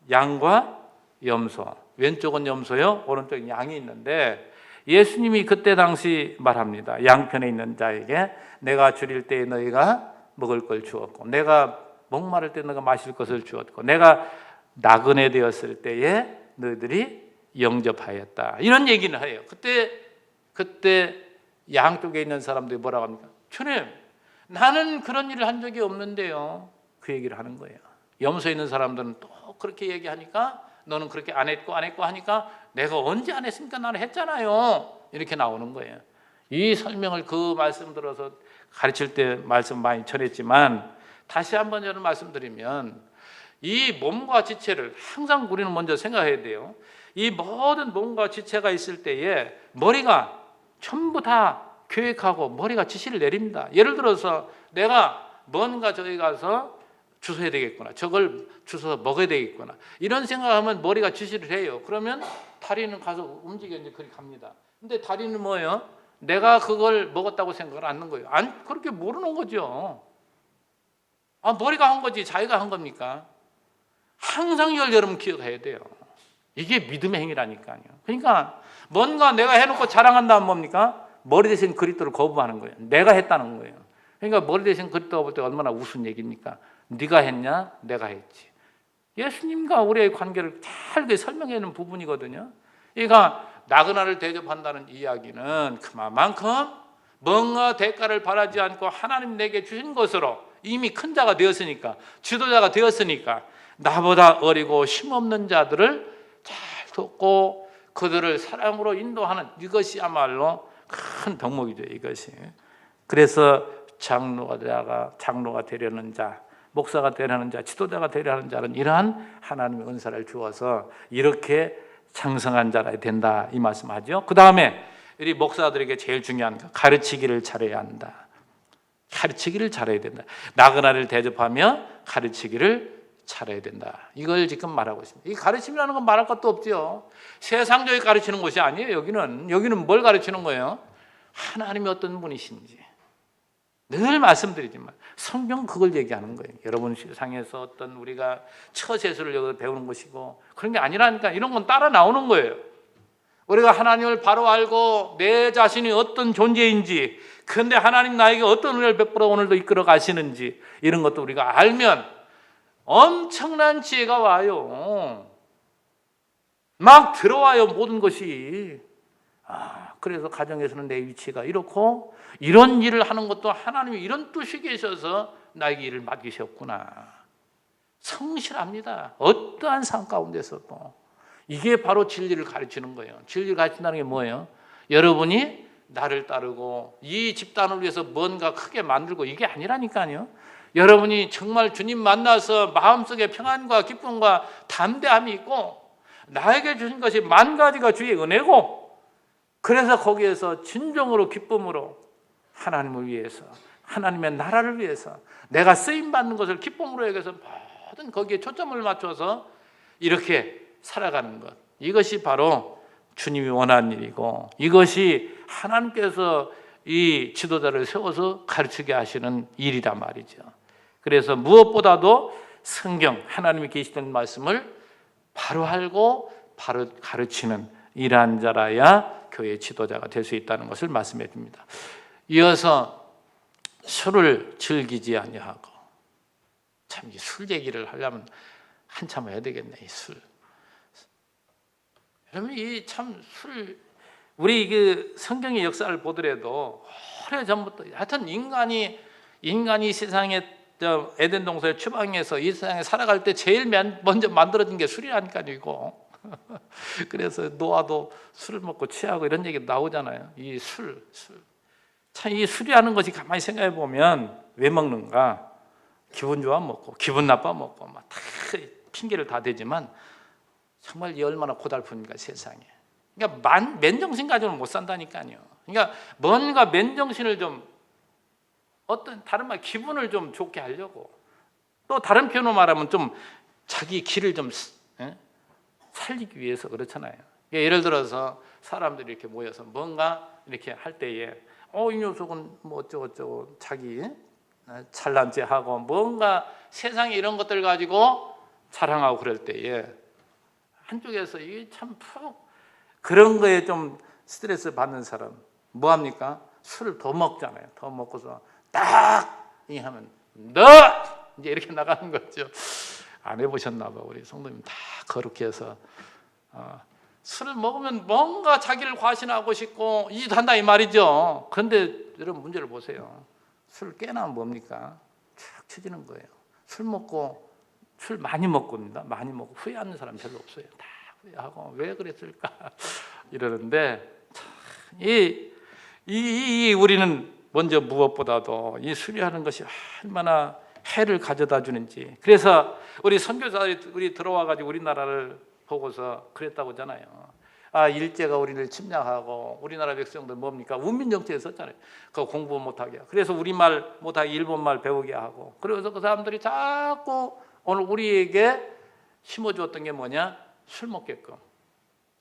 양과 염소. 왼쪽은 염소요, 오른쪽은 양이 있는데, 예수님이 그때 당시 말합니다. 양편에 있는 자에게 내가 줄일 때에 너희가 먹을 걸 주었고, 내가 목마를 때 너희가 마실 것을 주었고, 내가 나그네 되었을 때에 너희들이 영접하였다. 이런 얘기는 해요. 그때 양쪽에 있는 사람들이 뭐라고 합니까? 주님, 나는 그런 일을 한 적이 없는데요. 그 얘기를 하는 거예요. 염소에 있는 사람들은 또 그렇게 얘기하니까, 너는 그렇게 안 했고 하니까, 내가 언제 안 했습니까? 나는 했잖아요. 이렇게 나오는 거예요. 이 설명을 그 말씀 들어서 가르칠 때 말씀 많이 전했지만, 다시 한번 저는 말씀드리면, 이 몸과 지체를 항상 우리는 먼저 생각해야 돼요. 이 모든 몸과 지체가 있을 때에 머리가 전부 다 계획하고 머리가 지시를 내립니다. 예를 들어서 내가 뭔가 저기 가서 주워야 되겠구나, 저걸 주워서 먹어야 되겠구나, 이런 생각하면 머리가 지시를 해요. 그러면 다리는 가서 움직여 이제 그렇게 갑니다. 근데 다리는 뭐예요? 내가 그걸 먹었다고 생각을 않는 거예요. 그렇게 모르는 거죠. 머리가 한 거지 자기가 한 겁니까? 항상 이걸 여러분 기억해야 돼요. 이게 믿음의 행위라니까요. 그러니까 뭔가 내가 해놓고 자랑한다면 뭡니까? 머리 대신 그리스도를 거부하는 거예요. 내가 했다는 거예요. 그러니까 머리 대신 그리스도가 볼 때 얼마나 우스운 얘기입니까? 네가 했냐? 내가 했지. 예수님과 우리의 관계를 잘 설명해 주는 부분이거든요. 그러니까 나그네를 대접한다는 이야기는 그만큼 뭔가 대가를 바라지 않고 하나님 내게 주신 것으로 이미 큰 자가 되었으니까, 지도자가 되었으니까, 나보다 어리고 힘없는 자들을 잘 돕고 그들을 사랑으로 인도하는, 이것이야말로 큰 덕목이죠. 이것이. 그래서 장로가 되려는 자, 목사가 되려는 자, 지도자가 되려는 자는 이러한 하나님의 은사를 주어서 이렇게 장성한 자라 된다 이 말씀하죠. 그 다음에 우리 목사들에게 제일 중요한 거 가르치기를 잘해야 한다. 가르치기를 잘해야 된다. 나그네를 대접하며 가르치기를 잘해야 된다. 이걸 지금 말하고 있습니다. 이 가르침이라는 건 말할 것도 없죠. 세상적인 가르치는 곳이 아니에요. 여기는 뭘 가르치는 거예요? 하나님이 어떤 분이신지. 늘 말씀드리지만 성경 그걸 얘기하는 거예요. 여러분 세상에서 어떤 우리가 처세술을 여기 배우는 것이고 그런 게 아니라니까. 이런 건 따라 나오는 거예요. 우리가 하나님을 바로 알고 내 자신이 어떤 존재인지, 그런데 하나님 나에게 어떤 은혜를 베풀어 오늘도 이끌어 가시는지 이런 것도 우리가 알면 엄청난 지혜가 와요. 막 들어와요, 모든 것이. 그래서 가정에서는 내 위치가 이렇고 이런 일을 하는 것도 하나님이 이런 뜻이 계셔서 나에게 일을 맡기셨구나. 성실합니다. 어떠한 삶 가운데서도. 이게 바로 진리를 가르치는 거예요. 진리를 가르친다는 게 뭐예요? 여러분이 나를 따르고 이 집단을 위해서 뭔가 크게 만들고 이게 아니라니까요. 여러분이 정말 주님 만나서 마음속에 평안과 기쁨과 담대함이 있고 나에게 주신 것이 만 가지가 주의 은혜고, 그래서 거기에서 진정으로 기쁨으로 하나님을 위해서, 하나님의 나라를 위해서 내가 쓰임받는 것을 기쁨으로 여겨서 모든 거기에 초점을 맞춰서 이렇게 살아가는 것, 이것이 바로 주님이 원하는 일이고 이것이 하나님께서 이 지도자를 세워서 가르치게 하시는 일이란 말이죠. 그래서 무엇보다도 성경, 하나님이 계시던 말씀을 바로 알고 바로 가르치는 이러한 자라야 교회 지도자가 될 수 있다는 것을 말씀해 줍니다. 이어서 술을 즐기지 아니하고, 참 이 술 얘기를 하려면 한참 해야 되겠네. 이 술. 여러분 이 참 술, 우리 그 성경의 역사를 보더라도 오래 전부터 하여튼 인간이 세상에 에덴 동산의 추방에서 이 세상에 살아갈 때 제일 먼저 만들어진 게 술이라니까요. 이거. 그래서 노아도 술을 먹고 취하고 이런 얘기 나오잖아요. 이 술. 참 이 술이라는 것이 가만히 생각해 보면 왜 먹는가? 기분 좋아 먹고 기분 나빠 먹고 막 다 핑계를 다 대지만 정말 이 얼마나 고달픈가 세상에. 그러니까 맨정신 가지고는 못 산다니까요. 그러니까 뭔가 맨정신을 좀, 어떤 다른 말 기분을 좀 좋게 하려고, 또 다른 표현으로 말하면 좀 자기 길을 좀 살리기 위해서 그렇잖아요. 예를 들어서 사람들이 이렇게 모여서 뭔가 이렇게 할 때에 이 녀석은 뭐 어쩌고저쩌고 자기 잘난 체 하고 뭔가 세상에 이런 것들 가지고 자랑하고 그럴 때에 한쪽에서 이게 참 푹 그런 거에 좀 스트레스 받는 사람 뭐 합니까? 술을 더 먹잖아요. 더 먹고서 딱 이 하면 너 이제 이렇게 나가는 거죠. 안 해보셨나 봐. 우리 성도님 다 거룩해 해서 술을 먹으면 뭔가 자기를 과신하고 싶고 이 짓 한다 이 말이죠. 그런데 여러분 문제를 보세요. 술 깨나 뭡니까? 쭉 쳐지는 거예요. 술 많이 먹고입니다. 많이 먹고 후회하는 사람 별로 없어요. 다 후회하고 왜 그랬을까 이러는데 이 우리는 먼저 무엇보다도 이 술이라는 것이 얼마나 해를 가져다 주는지. 그래서 우리 선교사들이 우리 들어와 가지고 우리나라를 보고서 그랬다고 하잖아요. 일제가 우리를 침략하고 우리나라 백성들 뭡니까? 운민 정책에 썼잖아요. 그거 공부 못하게. 그래서 우리말 못하게 일본말 배우게 하고. 그래서 그 사람들이 자꾸 오늘 우리에게 심어주었던 게 뭐냐? 술 먹게끔.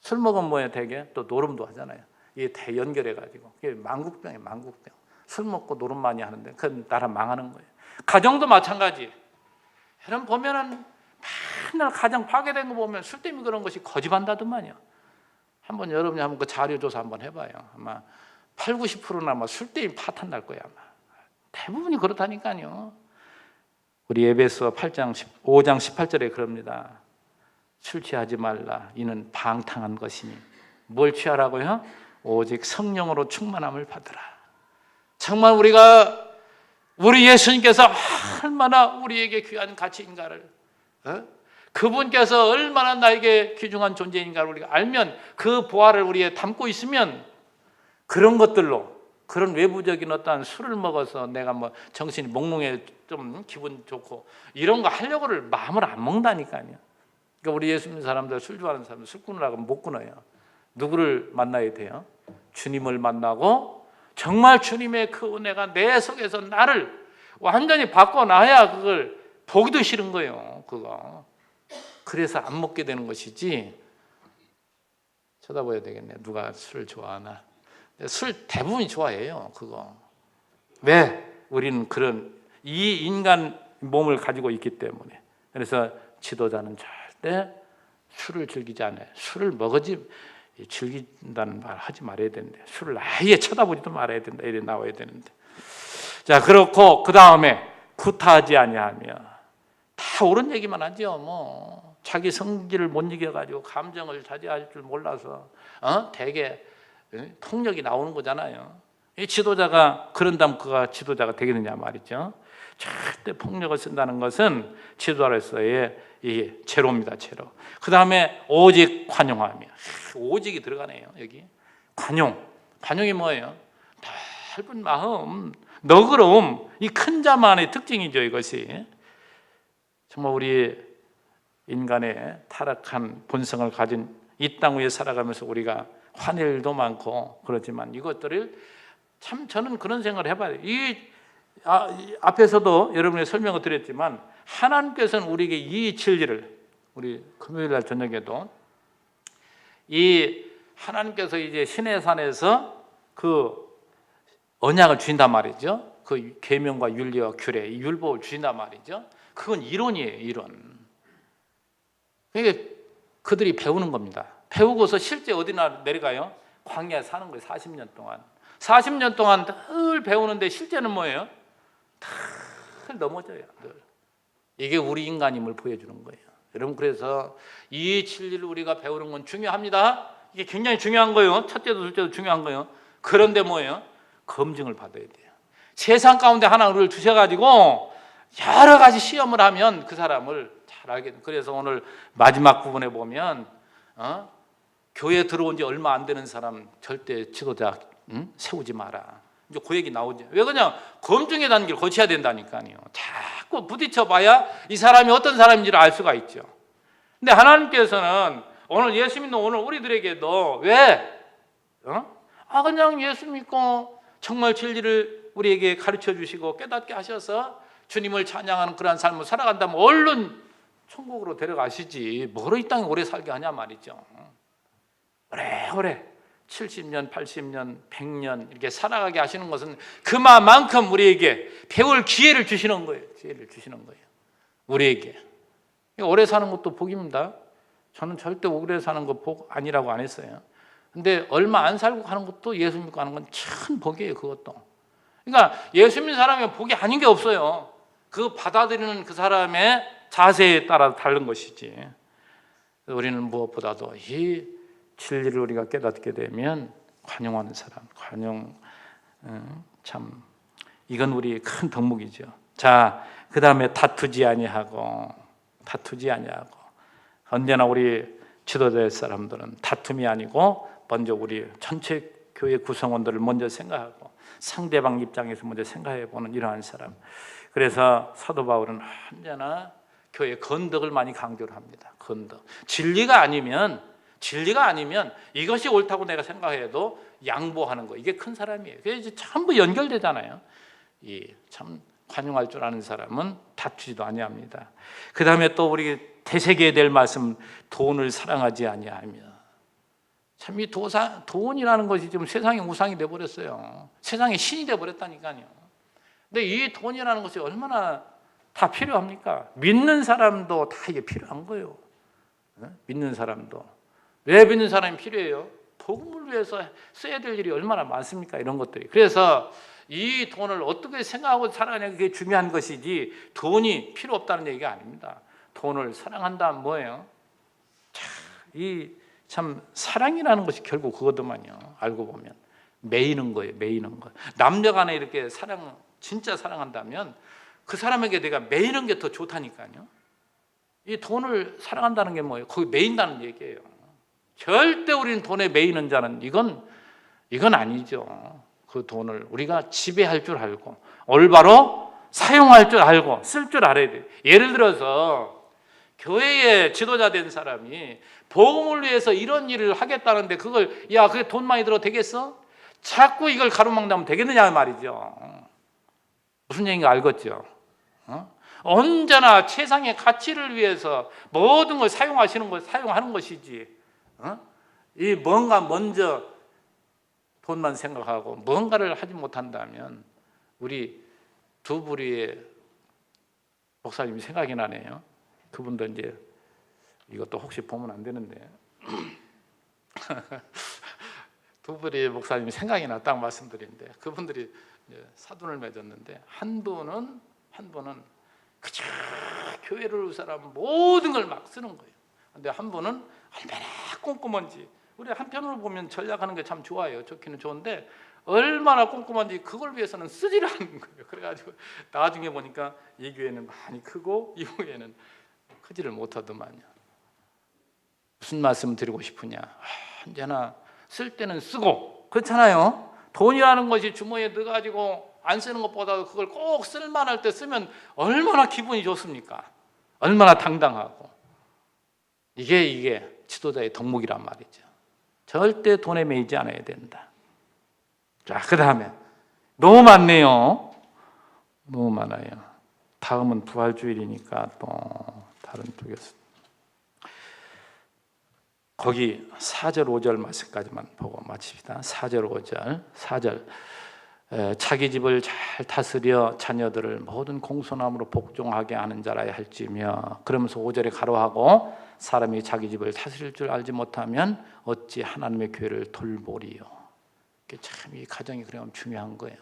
술 먹으면 뭐예요? 되게 또 노름도 하잖아요. 이게 대 연결해가지고. 이게 만국병이에요. 만국병. 술 먹고 노름 많이 하는데 그 나라 망하는 거예요. 가정도 마찬가지. 여러분 보면은 맨날 가정 파괴된 거 보면 술 때문에 그런 것이 거짓한다더만요. 한번 여러분이 한번 그 자료 조사 한번 해봐요. 아마 80-90%는 아마 술 때문에 파탄 날 거예요. 아마 대부분이 그렇다니까요. 우리 에베소 5장 18절에 그럽니다. 술 취하지 말라. 이는 방탕한 것이니. 뭘 취하라고요? 오직 성령으로 충만함을 받으라. 정말 우리 예수님께서 얼마나 우리에게 귀한 가치인가를, 그분께서 얼마나 나에게 귀중한 존재인가를 우리가 알면, 그 보화를 우리에 담고 있으면 그런 것들로, 그런 외부적인 어떠한 술을 먹어서 내가 뭐 정신이 몽롱해 좀 기분 좋고 이런 거 하려고를 마음을 안 먹는다니까요. 그러니까 우리 예수 믿는 사람들, 술 좋아하는 사람들 술 끊으라고 못 끊어요. 누구를 만나야 돼요? 주님을 만나고 정말 주님의 그 은혜가 내 속에서 나를 완전히 바꿔놔야 그걸 보기도 싫은 거예요. 그거. 그래서 안 먹게 되는 것이지. 쳐다봐야 되겠네. 누가 술을 좋아하나. 술 대부분이 좋아해요. 그거. 왜? 우리는 그런 이 인간 몸을 가지고 있기 때문에. 그래서 지도자는 절대 술을 즐기지 않아요. 술을 먹어지 즐긴다는 말 하지 말아야 되는데, 술을 아예 쳐다보지도 말아야 된다. 이래 나와야 되는데. 자, 그렇고 그 다음에 구타하지 아니하며. 다 옳은 얘기만 하죠. 뭐 자기 성질을 못 이겨가지고 감정을 자제할 줄 몰라서 되게 폭력이 나오는 거잖아요. 이 지도자가 그런다면 그가 지도자가 되겠느냐 말이죠. 절대 폭력을 쓴다는 것은 지도자로서의 이 제로입니다. 제로. 그 다음에 오직 관용하며. 오직이 들어가네요. 여기 관용이 뭐예요? 넓은 마음, 너그러움. 이 큰 자만의 특징이죠. 이것이 정말 우리 인간의 타락한 본성을 가진 이 땅 위에 살아가면서 우리가 화낼 일도 많고 그렇지만 이것들을 참 저는 그런 생각을 해봐요. 이 앞에서도 여러분이 설명을 드렸지만 하나님께서는 우리에게 이 진리를 우리 금요일 날 저녁에도 이 하나님께서 이제 시내산에서 그 언약을 주신단 말이죠. 그 계명과 윤리와 규례, 이 율법을 주신단 말이죠. 그건 이론이에요. 이론. 그러니까 그들이 배우는 겁니다. 배우고서 실제 어디나 내려가요? 광야에 사는 거예요. 40년 동안. 40년 동안 늘 배우는데 실제는 뭐예요? 늘 넘어져요. 늘. 이게 우리 인간임을 보여주는 거예요. 여러분, 그래서 이 진리를 우리가 배우는 건 중요합니다. 이게 굉장히 중요한 거예요. 첫째도 둘째도 중요한 거예요. 그런데 뭐예요? 검증을 받아야 돼요. 세상 가운데 하나를 주셔가지고 여러 가지 시험을 하면 그 사람을 잘 알게 돼요. 그래서 오늘 마지막 부분에 보면 교회 들어온 지 얼마 안 되는 사람 절대 지도자 세우지 마라. 이제 그 얘기 나오죠. 왜 그냥 검증의 단계를 거쳐야 된다니까요. 자꾸 부딪혀봐야 이 사람이 어떤 사람인지를 알 수가 있죠. 근데 하나님께서는 오늘 예수 믿는 오늘 우리들에게도 왜? 그냥 예수 믿고 정말 진리를 우리에게 가르쳐 주시고 깨닫게 하셔서 주님을 찬양하는 그러한 삶을 살아간다면 얼른 천국으로 데려가시지 뭐로 이 땅에 오래 살게 하냐 말이죠. 오래 70년, 80년, 100년 이렇게 살아가게 하시는 것은 그만큼 우리에게 배울 기회를 주시는 거예요. 기회를 주시는 거예요. 우리에게. 오래 사는 것도 복입니다. 저는 절대 오래 사는 거 복 아니라고 안 했어요. 근데 얼마 안 살고 가는 것도 예수 믿고 하는 건 참 복이에요. 그것도. 그러니까 예수 믿는 사람이 복이 아닌 게 없어요. 그 받아들이는 그 사람의 자세에 따라 다른 것이지. 우리는 무엇보다도 이 진리를 우리가 깨닫게 되면 관용하는 사람, 참 이건 우리의 큰 덕목이죠. 자, 그 다음에 다투지 아니하고 언제나 우리 지도자의 사람들은 다툼이 아니고 먼저 우리 전체 교회 구성원들을 먼저 생각하고 상대방 입장에서 먼저 생각해 보는 이러한 사람. 그래서 사도 바울은 언제나 교회 건덕을 많이 강조를 합니다. 건덕. 진리가 아니면 이것이 옳다고 내가 생각해도 양보하는 거. 이게 큰 사람이에요. 그래서 전부 연결되잖아요. 참 관용할 줄 아는 사람은 다투지도 아니합니다. 그 다음에 또 우리 되새겨야 될 말씀, 돈을 사랑하지 아니하며. 참 이 돈이라는 것이 지금 세상의 우상이 되어버렸어요. 세상의 신이 되어버렸다니까요. 근데 이 돈이라는 것이 얼마나 다 필요합니까? 믿는 사람도 다 이게 필요한 거예요. 믿는 사람도. 왜 믿는 사람이 필요해요? 복음을 위해서 써야 될 일이 얼마나 많습니까? 이런 것들이. 그래서 이 돈을 어떻게 생각하고 살아가냐, 그게 중요한 것이지 돈이 필요 없다는 얘기가 아닙니다. 돈을 사랑한다면 뭐예요? 참 사랑이라는 것이 결국 그거더만요. 알고 보면 매이는 거예요. 매이는 거. 남녀간에 이렇게 진짜 사랑한다면 그 사람에게 내가 매이는 게 더 좋다니까요. 이 돈을 사랑한다는 게 뭐예요? 거기 매인다는 얘기예요. 절대 우리는 돈에 매이는 자는 이건 아니죠. 그 돈을 우리가 지배할 줄 알고 올바로 사용할 줄 알고 쓸 줄 알아야 돼요. 예를 들어서 교회의 지도자 된 사람이 복음을 위해서 이런 일을 하겠다는데 그걸 야 그게 돈 많이 들어 되겠어? 자꾸 이걸 가로막는다면 되겠느냐 말이죠. 무슨 얘기인가 알겠죠? 언제나 최상의 가치를 위해서 모든 걸 사용하는 것이지. 이 뭔가 먼저 돈만 생각하고 뭔가를 하지 못한다면 우리 두 부류의 목사님이 생각이 나네요. 그분도 이제 이것도 혹시 보면 안 되는데 두 부류의 목사님이 생각이 났다고 말씀드리는데 그분들이 이제 사돈을 맺었는데 한 분은 그저 교회를 위해서 모든 걸 막 쓰는 거예요. 근데 한 분은 얼마나 꼼꼼한지 우리 한편으로 보면 전략하는 게 참 좋아요. 좋기는 좋은데 얼마나 꼼꼼한지 그걸 위해서는 쓰지를 않는 거예요. 그래가지고 나중에 보니까 이 교회는 많이 크고 이 교회는 크지를 못하더만요. 무슨 말씀 드리고 싶으냐? 언제나 쓸 때는 쓰고 그렇잖아요. 돈이라는 것이 주머니에 넣어가지고 안 쓰는 것보다 그걸 꼭 쓸만할 때 쓰면 얼마나 기분이 좋습니까? 얼마나 당당하고. 이게 지도자의 덕목이란 말이죠. 절대 돈에 매이지 않아야 된다. 자, 그 다음에 너무 많네요. 너무 많아요. 다음은 부활주일이니까 또 다른 쪽에서 거기 4절 5절 말씀까지만 보고 마칩시다. 4절 5절 4절 자기 집을 잘 다스려 자녀들을 모든 공손함으로 복종하게 하는 자라야 할지며 그러면서 5절에 가로하고 사람이 자기 집을 다스릴 줄 알지 못하면 어찌 하나님의 교회를 돌보리요. 참 이 가정이 그러면 중요한 거예요.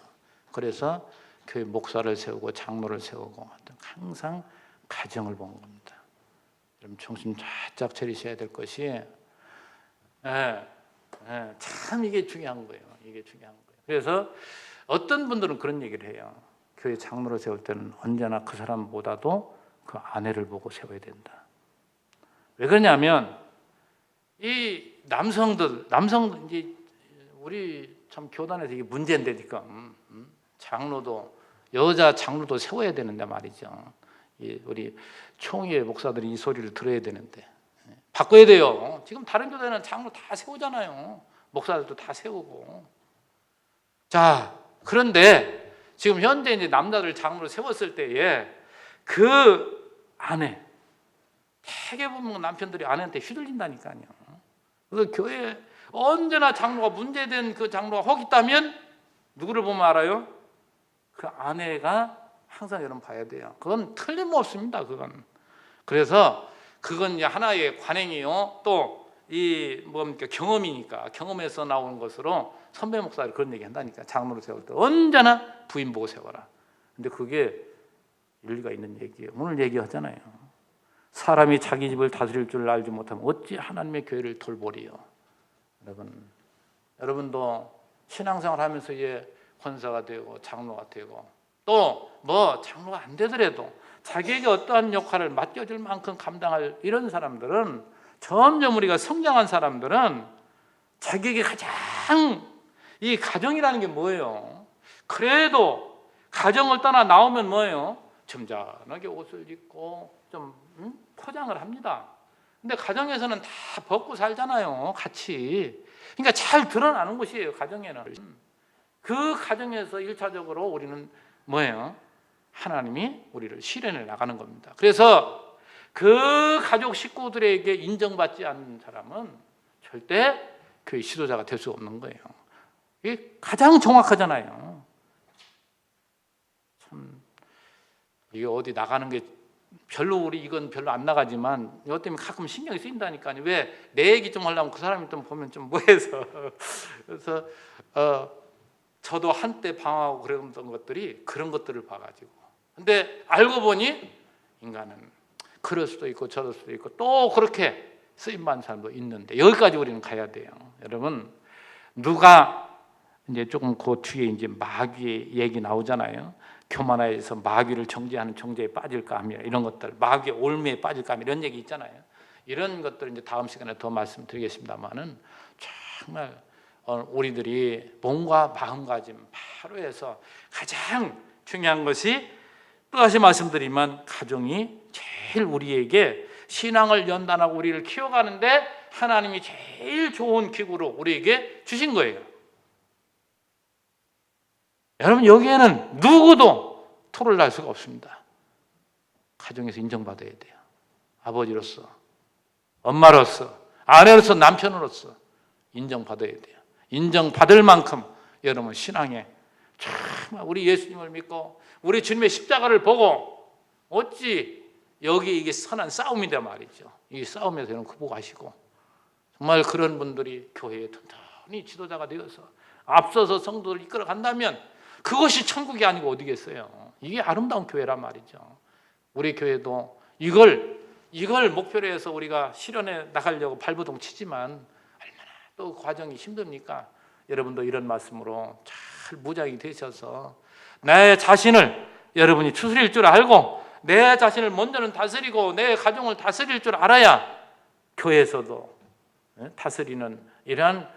그래서 교회 목사를 세우고 장로를 세우고 항상 가정을 본 겁니다. 여러분 정신 바짝 차리셔야 될 것이 참 이게 중요한 거예요. 이게 중요한 거예요. 그래서 어떤 분들은 그런 얘기를 해요. 교회 장로를 세울 때는 언제나 그 사람보다도 그 아내를 보고 세워야 된다. 왜 그러냐면 이 남성들 이제 우리 참 교단에서 이게 문제인데 지금 장로도 여자 장로도 세워야 되는데 말이죠. 우리 총회 목사들이 이 소리를 들어야 되는데 바꿔야 돼요. 지금 다른 교단은 장로 다 세우잖아요. 목사들도 다 세우고. 자, 그런데 지금 현재 이제 남자들 장로를 세웠을 때에 그 아내 되게 보면 남편들이 아내한테 휘둘린다니까요. 그래서 교회에 언제나 장로가 문제된 그 장로가 혹 있다면 누구를 보면 알아요? 그 아내가 항상 여러분 봐야 돼요. 그건 틀림없습니다. 그건. 그래서 그건 하나의 관행이요. 또 이 뭡니까 경험이니까 경험에서 나오는 것으로 선배 목사를 그런 얘기 한다니까. 장로를 세울 때 언제나 부인 보고 세워라. 근데 그게 일리가 있는 얘기예요. 오늘 얘기하잖아요. 사람이 자기 집을 다스릴 줄 알지 못하면 어찌 하나님의 교회를 돌보리요. 여러분도 신앙생활 하면서 이제 권사가 되고 장로가 되고 또 뭐 장로가 안 되더라도 자기에게 어떠한 역할을 맡겨줄 만큼 감당할 이런 사람들은 점점 우리가 성장한 사람들은 자기에게 가장 이 가정이라는 게 뭐예요? 그래도 가정을 떠나 나오면 뭐예요? 점잖하게 옷을 입고 좀 포장을 합니다. 근데 가정에서는 다 벗고 살잖아요. 같이. 그러니까 잘 드러나는 것이에요. 가정에는. 그 가정에서 1차적으로 우리는 뭐예요? 하나님이 우리를 실현해 나가는 겁니다. 그래서 그 가족 식구들에게 인정받지 않는 사람은 절대 교회 지도자가 될 수 없는 거예요. 이게 가장 정확하잖아요. 참 이게 어디 나가는 게 이건 별로 안 나가지만 이것 때문에 가끔 신경이 쓰인다니까요. 왜 내 얘기 좀 하려면 그 사람이 좀 보면 좀 뭐해서 그래서 저도 한때 방황하고 그랬던 것들이 그런 것들을 봐가지고 근데 알고 보니 인간은 그럴 수도 있고 저럴 수도 있고 또 그렇게 쓰임받는 사람도 있는데 여기까지 우리는 가야 돼요. 여러분 누가 이제 조금 그 뒤에 이제 마귀의 얘기 나오잖아요. 교만하여서 마귀를 정죄하는 정죄에 빠질까 하며 이런 것들 마귀의 올무에 빠질까 하며 이런 얘기 있잖아요. 이런 것들 이제 다음 시간에 더 말씀드리겠습니다만은 정말 우리들이 몸과 마음가짐 바로 해서 가장 중요한 것이 또 다시 말씀드리면 가정이 제일 우리에게 신앙을 연단하고 우리를 키워가는데 하나님이 제일 좋은 기구로 우리에게 주신 거예요. 여러분, 여기에는 누구도 토를 날 수가 없습니다. 가정에서 인정받아야 돼요. 아버지로서, 엄마로서, 아내로서, 남편으로서 인정받아야 돼요. 인정받을 만큼 여러분 신앙에 정말 우리 예수님을 믿고 우리 주님의 십자가를 보고 어찌 여기 이게 선한 싸움이다 말이죠. 이 싸움에서 여러분 극복하시고 정말 그런 분들이 교회에 튼튼히 지도자가 되어서 앞서서 성도를 이끌어 간다면 그것이 천국이 아니고 어디겠어요. 이게 아름다운 교회란 말이죠. 우리 교회도 이걸 목표로 해서 우리가 실현해 나가려고 발버둥 치지만 얼마나 또 과정이 힘듭니까? 여러분도 이런 말씀으로 잘 무장이 되셔서 내 자신을 여러분이 추스릴 줄 알고 내 자신을 먼저는 다스리고 내 가정을 다스릴 줄 알아야 교회에서도 다스리는 이러한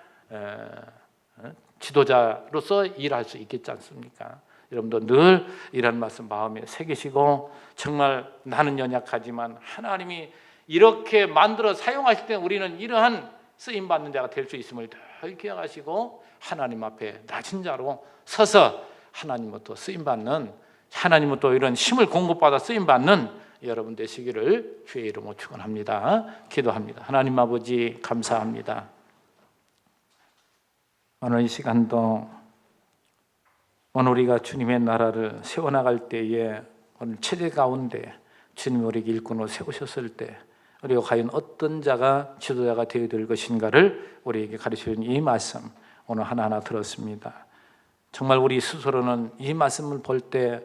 지도자로서 일할 수 있겠지 않습니까? 여러분도 늘 이런 말씀 마음에 새기시고 정말 나는 연약하지만 하나님이 이렇게 만들어 사용하실 때 우리는 이러한 쓰임받는 자가 될 수 있음을 늘 기억하시고 하나님 앞에 낮은 자로 서서 하나님부터 쓰임받는 하나님부터 이런 힘을 공급받아 쓰임받는 여러분 되시기를 주의 이름으로 축원합니다. 기도합니다. 하나님 아버지 감사합니다. 오늘 이 시간도 오늘 우리가 주님의 나라를 세워나갈 때에 오늘 체제 가운데 주님이 우리에게 일꾼으로 세우셨을 때 우리가 과연 어떤 자가 지도자가 되어야 될 것인가를 우리에게 가르쳐준 이 말씀 오늘 하나하나 들었습니다. 정말 우리 스스로는 이 말씀을 볼 때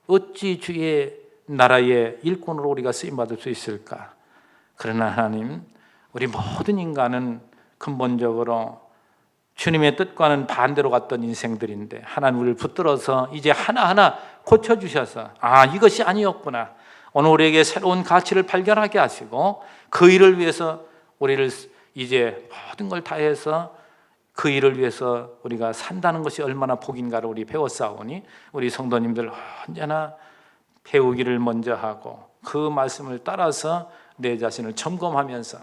어찌 주의 나라의 일꾼으로 우리가 쓰임받을 수 있을까? 그러나 하나님, 우리 모든 인간은 근본적으로 주님의 뜻과는 반대로 갔던 인생들인데 하나님 우리를 붙들어서 이제 하나하나 고쳐주셔서 이것이 아니었구나. 오늘 우리에게 새로운 가치를 발견하게 하시고 그 일을 위해서 우리를 이제 모든 걸 다해서 그 일을 위해서 우리가 산다는 것이 얼마나 복인가를 우리 배웠사오니 우리 성도님들 언제나 배우기를 먼저 하고 그 말씀을 따라서 내 자신을 점검하면서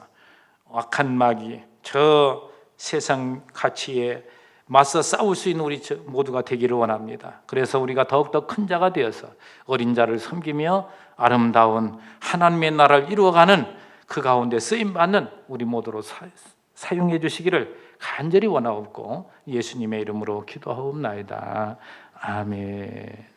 악한 마귀 저 세상 가치에 맞서 싸울 수 있는 우리 모두가 되기를 원합니다. 그래서 우리가 더욱더 큰 자가 되어서 어린 자를 섬기며 아름다운 하나님의 나라를 이루어가는 그 가운데 쓰임받는 우리 모두로 사용해 주시기를 간절히 원하옵고 예수님의 이름으로 기도하옵나이다. 아멘.